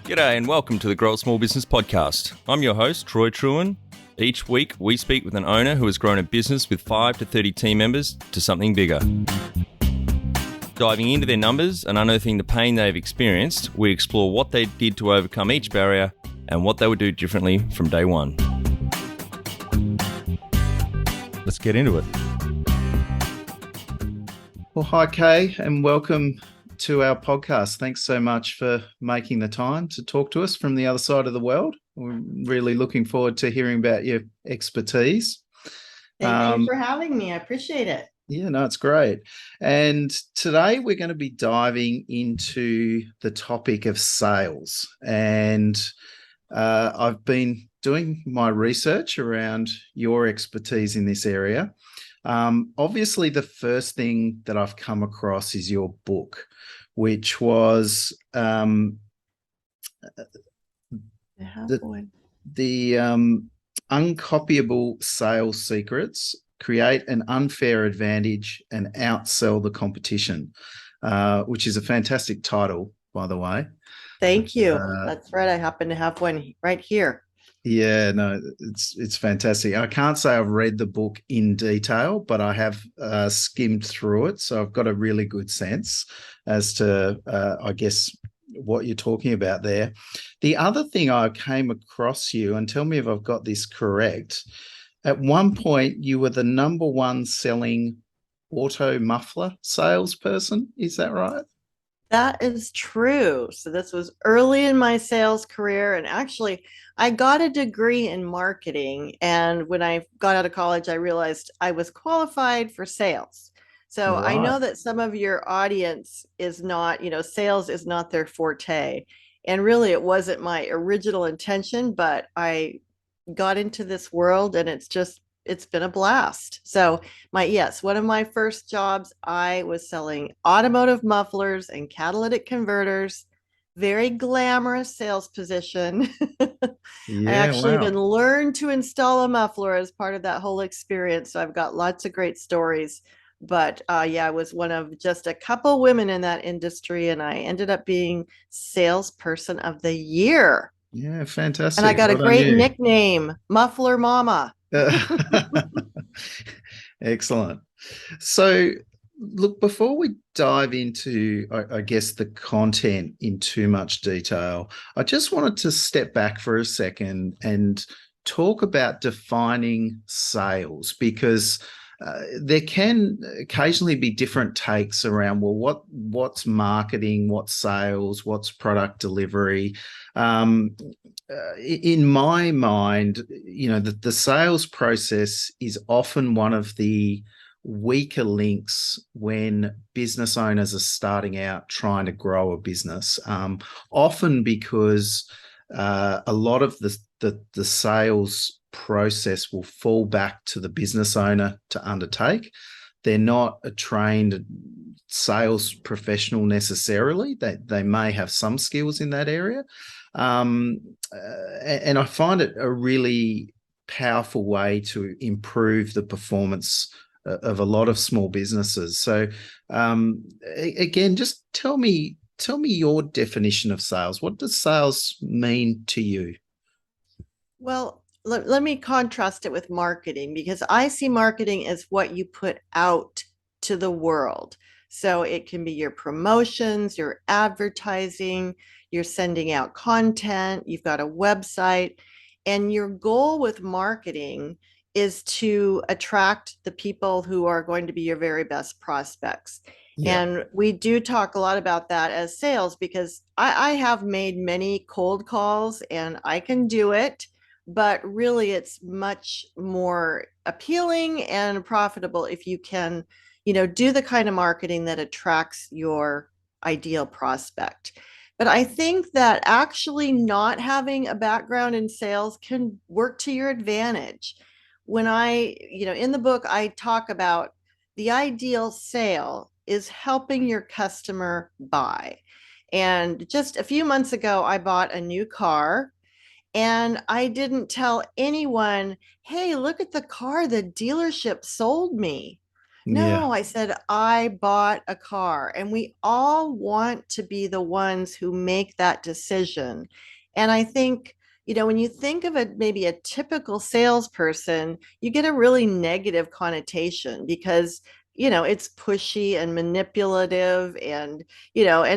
G'day and welcome to the Grow a Small Business Podcast. I'm your host, Troy Truen. Each week, we speak with an owner who has grown a business with 5 to 30 team members to something bigger. Diving into their numbers and unearthing the pain they've experienced, we explore what they did to overcome each barrier and what they would do differently from day one. Let's get into it. Well, hi, Kay, and welcome to our podcast. Thanks so much for making the time to talk to us from the other side of the world. We're really looking forward to hearing about your expertise. Thank you for having me. I appreciate it. Yeah, no, it's great. And today we're going to be diving into the topic of sales. And I've been doing my research around your expertise in this area. Obviously, the first thing that I've come across is your book, which was the Uncopyable Sales Secrets, Create an Unfair Advantage and Outsell the Competition, which is a fantastic title, by the way. Thank you. That's right. I happen to have one right here. Yeah, no, it's fantastic. I can't say I've read the book in detail, but I have skimmed through it. So I've got a really good sense as to, I guess, what you're talking about there. The other thing I came across you, and tell me if I've got this correct, at one point you were the number one selling auto muffler salesperson. Is that right? That is true. So this was early in my sales career. And actually, I got a degree in marketing. And when I got out of college, I realized I was qualified for sales. So Right. I know that some of your audience is not, sales is not their forte. And really, it wasn't my original intention, but I got into this world and it's been a blast. So one of my first jobs, I was selling automotive mufflers and catalytic converters. Very glamorous sales position. Yeah, I actually wow. even learned to install a muffler as part of that whole experience. So I've got lots of great stories. But I was one of just a couple women in that industry, and I ended up being salesperson of the year. Yeah, fantastic. And I got a great nickname, Muffler Mama. Excellent. So, look, before we dive into, I guess, the content in too much detail, I just wanted to step back for a second and talk about defining sales, because there can occasionally be different takes around, well, what's marketing, what's sales, what's product delivery. In my mind, the sales process is often one of the weaker links when business owners are starting out trying to grow a business, often because a lot of the sales process will fall back to the business owner to undertake. They're not a trained sales professional necessarily. They may have some skills in that area. And I find it a really powerful way to improve the performance of a lot of small businesses. So again, just tell me your definition of sales. What does sales mean to you? Well, let me contrast it with marketing, because I see marketing as what you put out to the world. So it can be your promotions, your advertising, you're sending out content, you've got a website, and your goal with marketing is to attract the people who are going to be your very best prospects. Yeah. And we do talk a lot about that as sales, because I have made many cold calls and I can do it. But really, it's much more appealing and profitable if you can, do the kind of marketing that attracts your ideal prospect. But I think that actually not having a background in sales can work to your advantage. When in the book, I talk about the ideal sale is helping your customer buy. And just a few months ago, I bought a new car. And I didn't tell anyone, hey, look at the car the dealership sold me. Yeah. No, I said, I bought a car. And we all want to be the ones who make that decision. And I think, when you think of it, maybe a typical salesperson, you get a really negative connotation because, it's pushy and manipulative and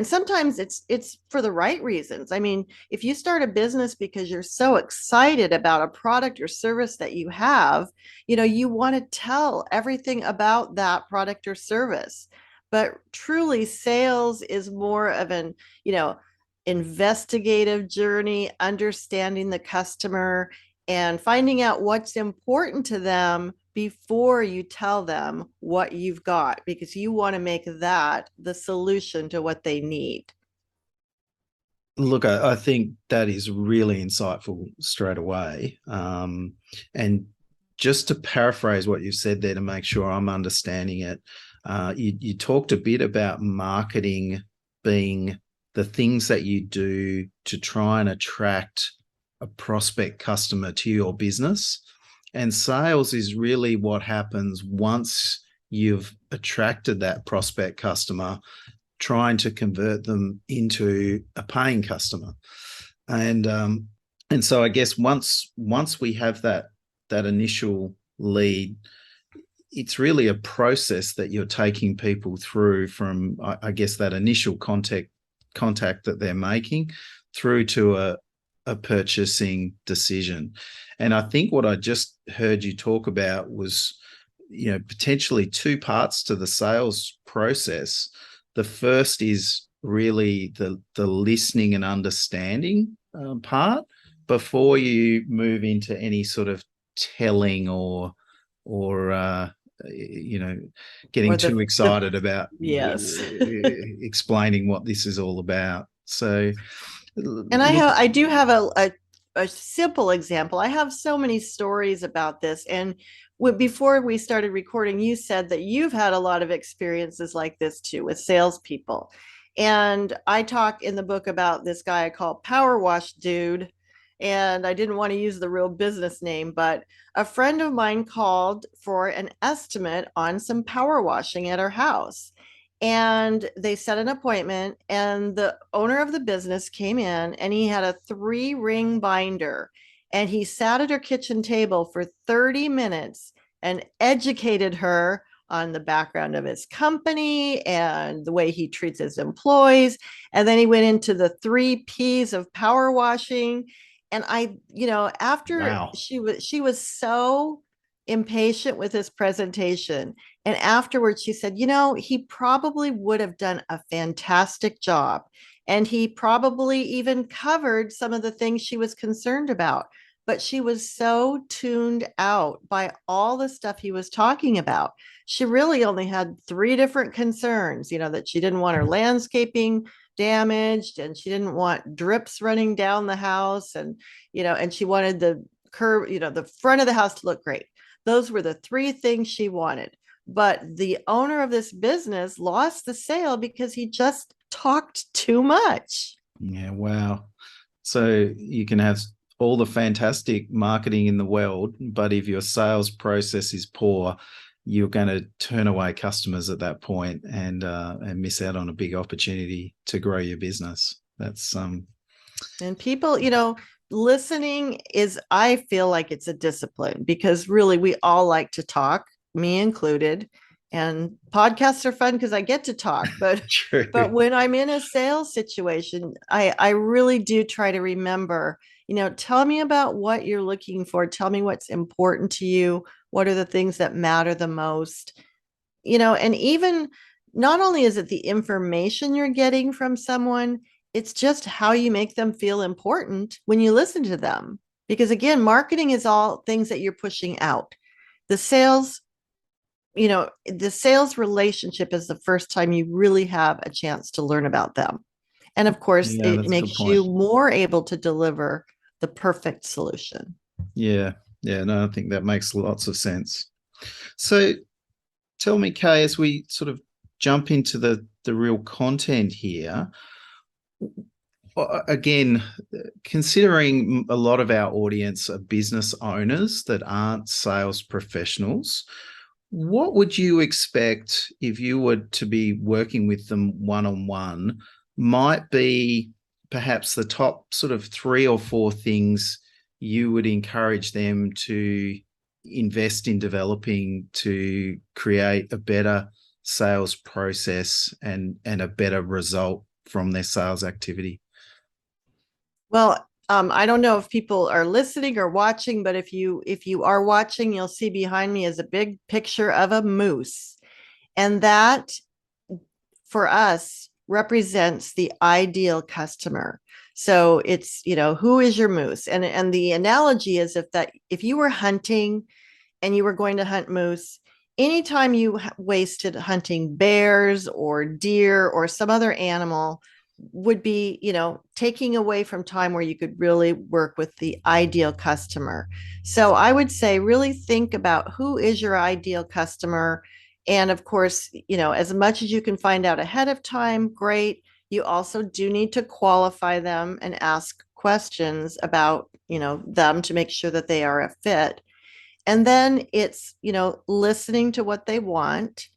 sometimes it's for the right reasons. I mean, if you start a business because you're so excited about a product or service that you have, you want to tell everything about that product or service. But truly, sales is more of an, investigative journey, understanding the customer and finding out what's important to them before you tell them what you've got, because you want to make that the solution to what they need. Look, I think that is really insightful straight away. And just to paraphrase what you said there to make sure I'm understanding it, you talked a bit about marketing being the things that you do to try and attract a prospect customer to your business. And sales is really what happens once you've attracted that prospect customer, trying to convert them into a paying customer. And so I guess once we have that initial lead, it's really a process that you're taking people through from, I guess, that initial contact that they're making through to a purchasing decision. And I think what I just heard you talk about was, potentially two parts to the sales process. The first is really the listening and understanding part before you move into any sort of telling or getting Or too excited about yes. explaining what this is all about. So, And I do have a simple example. I have so many stories about this. And before we started recording, you said that you've had a lot of experiences like this too with salespeople. And I talk in the book about this guy I call Power Wash Dude. And I didn't want to use the real business name, but a friend of mine called for an estimate on some power washing at her house. And they set an appointment, and the owner of the business came in, and he had a 3-ring binder, and he sat at her kitchen table for 30 minutes and educated her on the background of his company and the way he treats his employees. And then he went into the 3 P's of power washing. And after wow. she was so impatient with his presentation. And afterwards, she said, he probably would have done a fantastic job. And he probably even covered some of the things she was concerned about. But she was so tuned out by all the stuff he was talking about. She really only had 3 different concerns, that she didn't want her landscaping damaged, and she didn't want drips running down the house. And she wanted the curb, the front of the house to look great. Those were the 3 things she wanted. But the owner of this business lost the sale because he just talked too much. Yeah, wow. So you can have all the fantastic marketing in the world, but if your sales process is poor, you're going to turn away customers at that point and miss out on a big opportunity to grow your business. That's And people, listening is, I feel like it's a discipline, because really we all like to talk, me included. And podcasts are fun because I get to talk, but true. but when I'm in a sales situation, I really do try to remember, tell me about what you're looking for. Tell me what's important to you. What are the things that matter the most? And even not only is it the information you're getting from someone, it's just how you make them feel important when you listen to them. Because again, marketing is all things that you're pushing out. The sales, the sales relationship is the first time you really have a chance to learn about them. And of course, Yeah, it that's a good makes point. you more able to deliver the perfect solution. Yeah. Yeah. No, I think that makes lots of sense. So tell me, Kay, as we sort of jump into the real content here, again, considering a lot of our audience are business owners that aren't sales professionals, What would you expect if you were to be working with them one-on-one might be perhaps the top sort of 3 or 4 things you would encourage them to invest in developing to create a better sales process and a better result from their sales activity? Well, I don't know if people are listening or watching, but if you are watching, you'll see behind me is a big picture of a moose. And that for us represents the ideal customer. So it's, who is your moose? And the analogy is if you were hunting and you were going to hunt moose, anytime you wasted hunting bears or deer or some other animal would be, taking away from time where you could really work with the ideal customer. So I would say really think about who is your ideal customer. And of course, as much as you can find out ahead of time, great. You also do need to qualify them and ask questions about, them to make sure that they are a fit. And then it's, listening to what they want.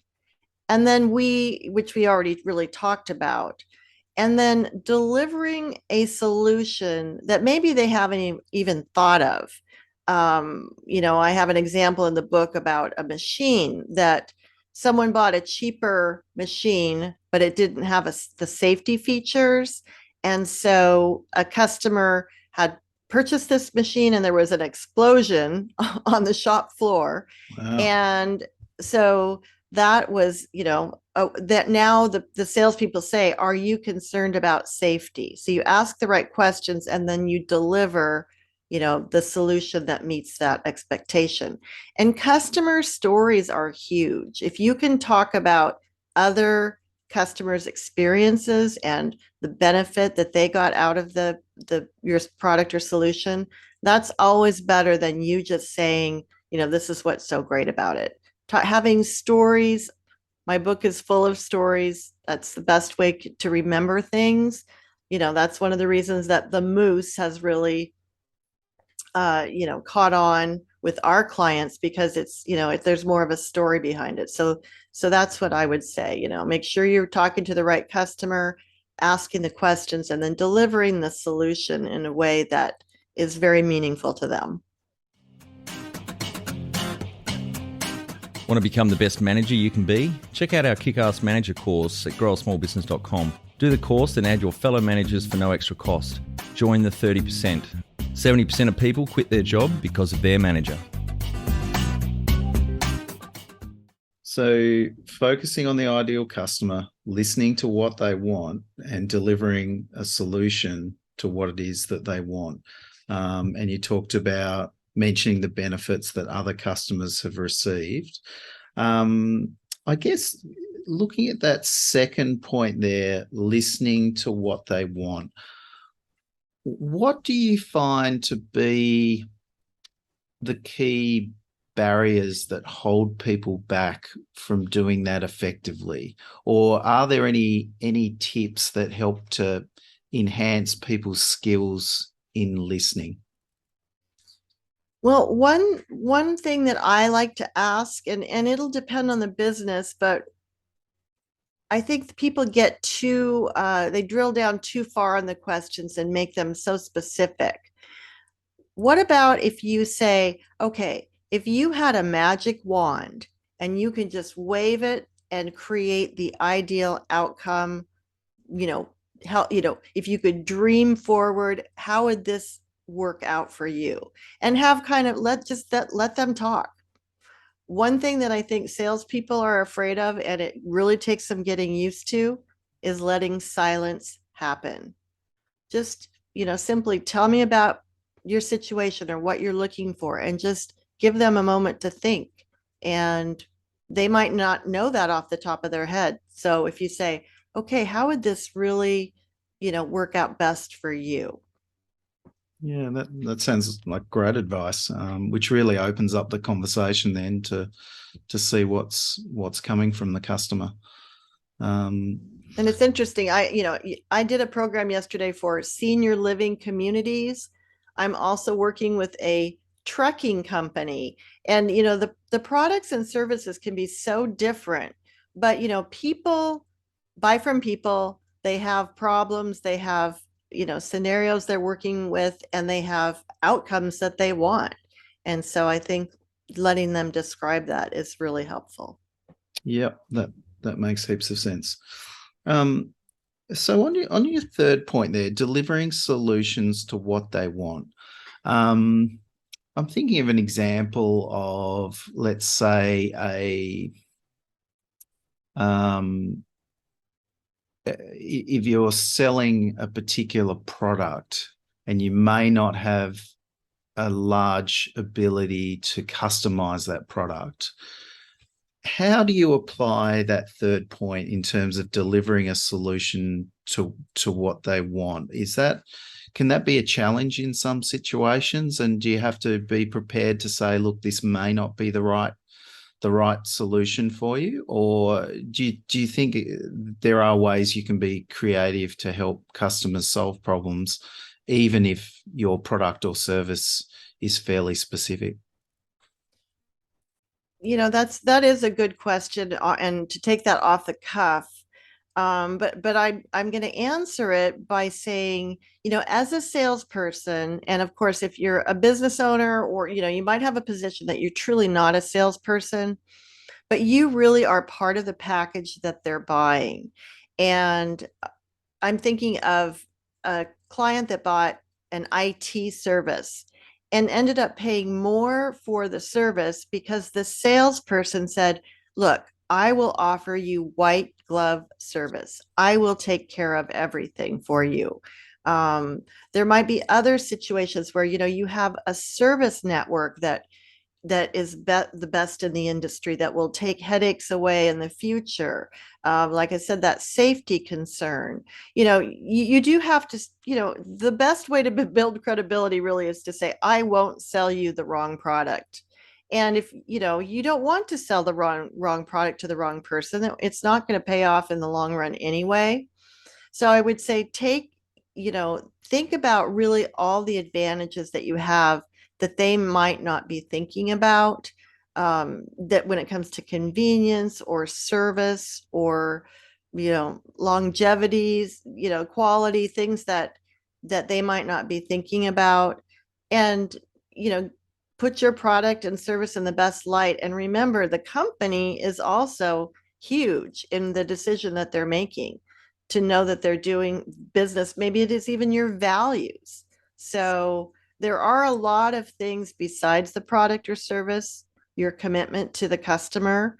And then which we already really talked about, and then delivering a solution that maybe they haven't even thought of. I have an example in the book about a machine that someone bought a cheaper machine, but it didn't have the safety features. And so a customer had purchased this machine and there was an explosion on the shop floor. Wow. And so that was, that now the salespeople say, are you concerned about safety? So you ask the right questions and then you deliver, the solution that meets that expectation. And customer stories are huge. If you can talk about other customers' experiences and the benefit that they got out of your product or solution, that's always better than you just saying, this is what's so great about it. Having stories. My book is full of stories. That's the best way to remember things. That's one of the reasons that the moose has really, caught on with our clients, because it's, if there's more of a story behind it. So that's what I would say, make sure you're talking to the right customer, asking the questions, and then delivering the solution in a way that is very meaningful to them. Want to become the best manager you can be? Check out our Kick-Ass Manager course at growasmallbusiness.com. Do the course and add your fellow managers for no extra cost. Join the 30%. 70% of people quit their job because of their manager. So focusing on the ideal customer, listening to what they want and delivering a solution to what it is that they want. And you talked about mentioning the benefits that other customers have received. I guess looking at that second point there, listening to what they want, what do you find to be the key barriers that hold people back from doing that effectively? Or are there any tips that help to enhance people's skills in listening? Well, one thing that I like to ask, and it'll depend on the business, but I think people get they drill down too far on the questions and make them so specific. What about if you say, okay, if you had a magic wand and you can just wave it and create the ideal outcome, if you could dream forward, how would this work out for you? And have kind of let them talk. One thing that I think salespeople are afraid of, and it really takes some getting used to, is letting silence happen. Just, simply tell me about your situation or what you're looking for, and just give them a moment to think. And they might not know that off the top of their head. So if you say, okay, how would this really, work out best for you? Yeah, that sounds like great advice, which really opens up the conversation then to see what's coming from the customer. And it's interesting. I did a program yesterday for senior living communities. I'm also working with a trucking company. And, the products and services can be so different, but, people buy from people. They have problems, they have, scenarios they're working with, and they have outcomes that they want. And so I think letting them describe that is really helpful. Yep, that makes heaps of sense. So on your third point there, delivering solutions to what they want. I'm thinking of an example of, let's say, if you're selling a particular product and you may not have a large ability to customize that product, how do you apply that third point in terms of delivering a solution to what they want? Can that be a challenge in some situations? And do you have to be prepared to say, look, this may not be the right solution for you? Or do you think there are ways you can be creative to help customers solve problems, even if your product or service is fairly specific? That is a good question, and to take that off the cuff. But I'm going to answer it by saying, as a salesperson, and of course, if you're a business owner, or, you might have a position that you're truly not a salesperson, but you really are part of the package that they're buying. And I'm thinking of a client that bought an IT service and ended up paying more for the service because the salesperson said, look, I will offer you white glove service. I will take care of everything for you. There might be other situations where, you have a service network that is the best in the industry, that will take headaches away in the future. Like I said, that safety concern, you do have to, the best way to build credibility really is to say, I won't sell you the wrong product. And if, you don't want to sell the wrong product to the wrong person, it's not going to pay off in the long run anyway. So I would say think about really all the advantages that you have that they might not be thinking about, that when it comes to convenience or service or, longevities, quality, things that they might not be thinking about. And, put your product and service in the best light. And remember, the company is also huge in the decision that they're making, to know that they're doing business. Maybe it is even your values. So there are a lot of things besides the product or service, your commitment to the customer.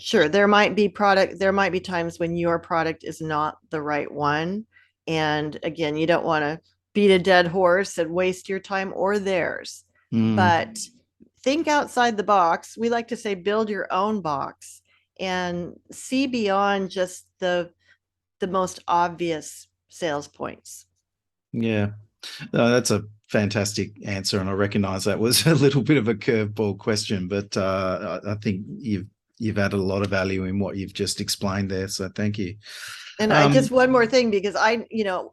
Sure, there might be times when your product is not the right one. And again, you don't want to beat a dead horse and waste your time or theirs. But think outside the box. We like to say, build your own box and see beyond just the most obvious sales points. Yeah. That's a fantastic answer, and I recognize that was a little bit of a curveball question, but I think you've added a lot of value in what you've just explained there. So thank you. And I just one more thing, because I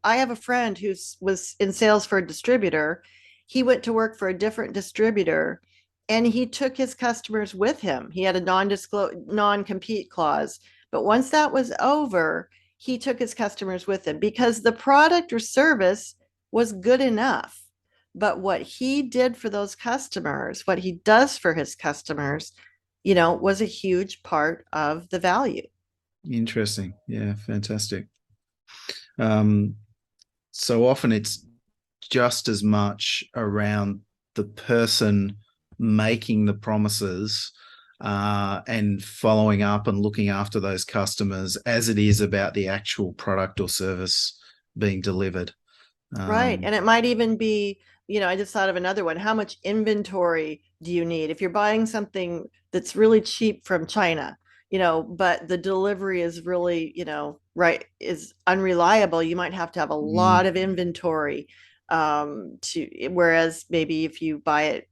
have a friend who was in sales for a distributor. He went to work for a different distributor, and he took his customers with him. He had a non-compete clause, but once that was over, he took his customers with him because the product or service was good enough. But what he did for those customers, what he does for his customers, was a huge part of the value. Interesting. Yeah, fantastic. So often it's just as much around the person making the promises and following up and looking after those customers as it is about the actual product or service being delivered. Right. And it might even be, I just thought of another one. How much inventory do you need? If you're buying something that's really cheap from China, but the delivery is really, is unreliable, you might have to have a lot of inventory, whereas maybe if you buy it,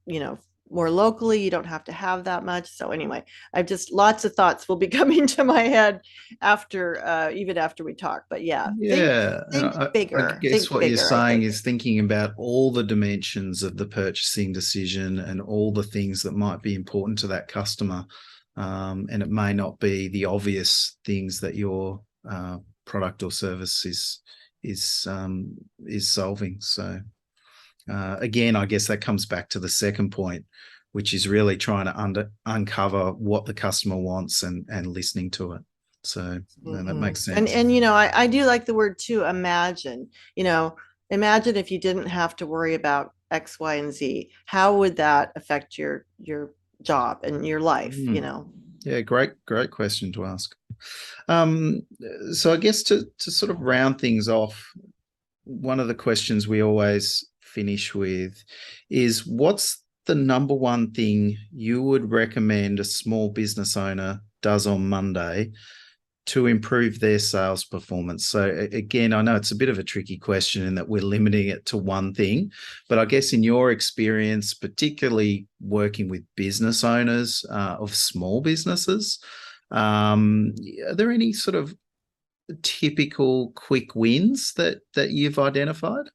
more locally, you don't have to have that much. So anyway, I've just lots of thoughts will be coming to my head after even after we talk. But yeah, Yeah, and think I bigger. guess Think what you're bigger, I saying think. is thinking about all the dimensions of the purchasing decision and all the things that might be important to that customer. And it may not be the obvious things that your product or service is solving. So again, I guess that comes back to the second point, which is really trying to uncover what the customer wants and listening to it. So that makes sense. And I do like the word too, imagine. Imagine if you didn't have to worry about X, Y, and Z. How would that affect your job and your life, Yeah, great question to ask. So I guess to sort of round things off, one of the questions we always finish with is, what's the number one thing you would recommend a small business owner does on Monday to improve their sales performance? So again, I know it's a bit of a tricky question in that we're limiting it to one thing, but I guess in your experience, particularly working with business owners of small businesses, are there any sort of typical quick wins that you've identified?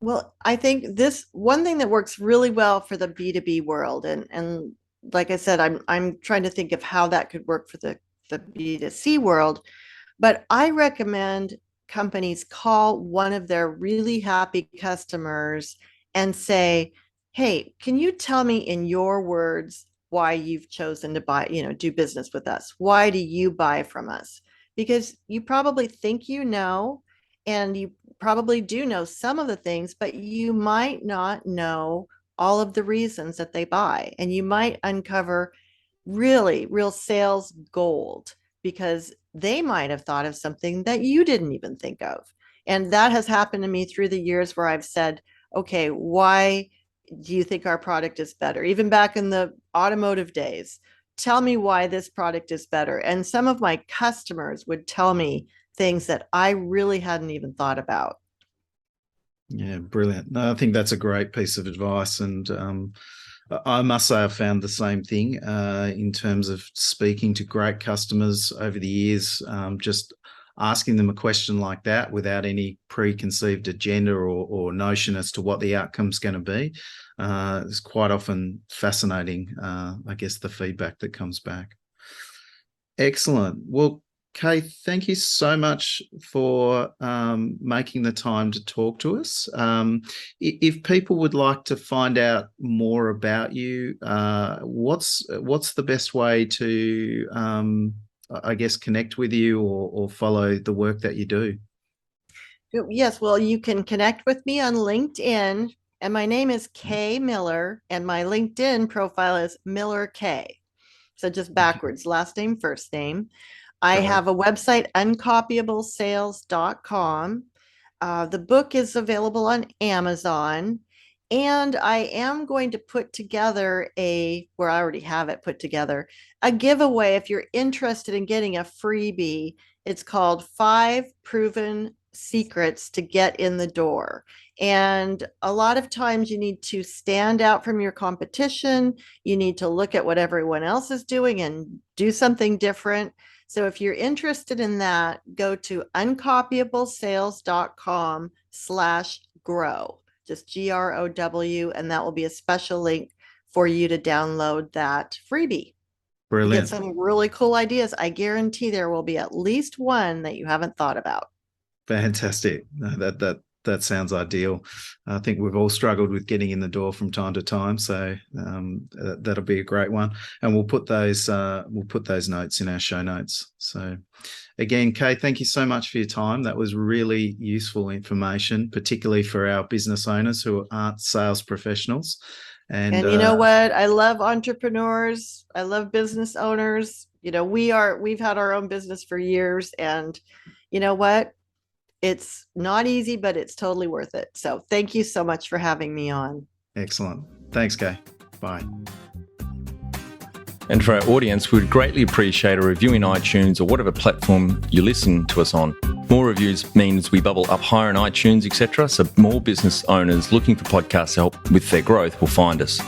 Well, I think this one thing that works really well for the B2B world, and like I said, I'm trying to think of how that could work for the B2C world, but I recommend companies call one of their really happy customers and say, "Hey, can you tell me in your words why you've chosen to do business with us? Why do you buy from us?" Because you probably think and you probably do know some of the things, but you might not know all of the reasons that they buy. And you might uncover really real sales gold because they might have thought of something that you didn't even think of. And that has happened to me through the years where I've said, okay, why do you think our product is better? Even back in the automotive days, tell me why this product is better. And some of my customers would tell me things that I really hadn't even thought about. Yeah, brilliant. No, I think that's a great piece of advice. And I must say I found the same thing in terms of speaking to great customers over the years, just asking them a question like that without any preconceived agenda or notion as to what the outcome's going to be. It's quite often fascinating, I guess, the feedback that comes back. Excellent. Well, Kay, thank you so much for making the time to talk to us. If people would like to find out more about you, what's the best way to, I guess, connect with you or follow the work that you do? Yes, well, you can connect with me on LinkedIn, and my name is Kay Miller, and my LinkedIn profile is Miller Kay. So just backwards, last name, first name. I have a website, uncopyablesales.com. The book is available on Amazon. And I am going to put together I already have it put together, a giveaway if you're interested in getting a freebie. It's called 5 Proven Secrets to Get in the Door. And a lot of times you need to stand out from your competition. You need to look at what everyone else is doing and do something different. So if you're interested in that, go to uncopyablesales.com/grow, just GROW, and that will be a special link for you to download that freebie. Brilliant. Get some really cool ideas. I guarantee there will be at least one that you haven't thought about. Fantastic. That sounds ideal. I think we've all struggled with getting in the door from time to time, so that'll be a great one. And we'll put those notes in our show notes. So again, Kay, thank you so much for your time. That was really useful information, particularly for our business owners who aren't sales professionals. And you know what? I love entrepreneurs. I love business owners. We've had our own business for years, and you know what? It's not easy, but it's totally worth it. So thank you so much for having me on. Excellent. Thanks, Kay. Bye. And for our audience, we'd greatly appreciate a review in iTunes or whatever platform you listen to us on. More reviews means we bubble up higher in iTunes, etc. So more business owners looking for podcasts to help with their growth will find us.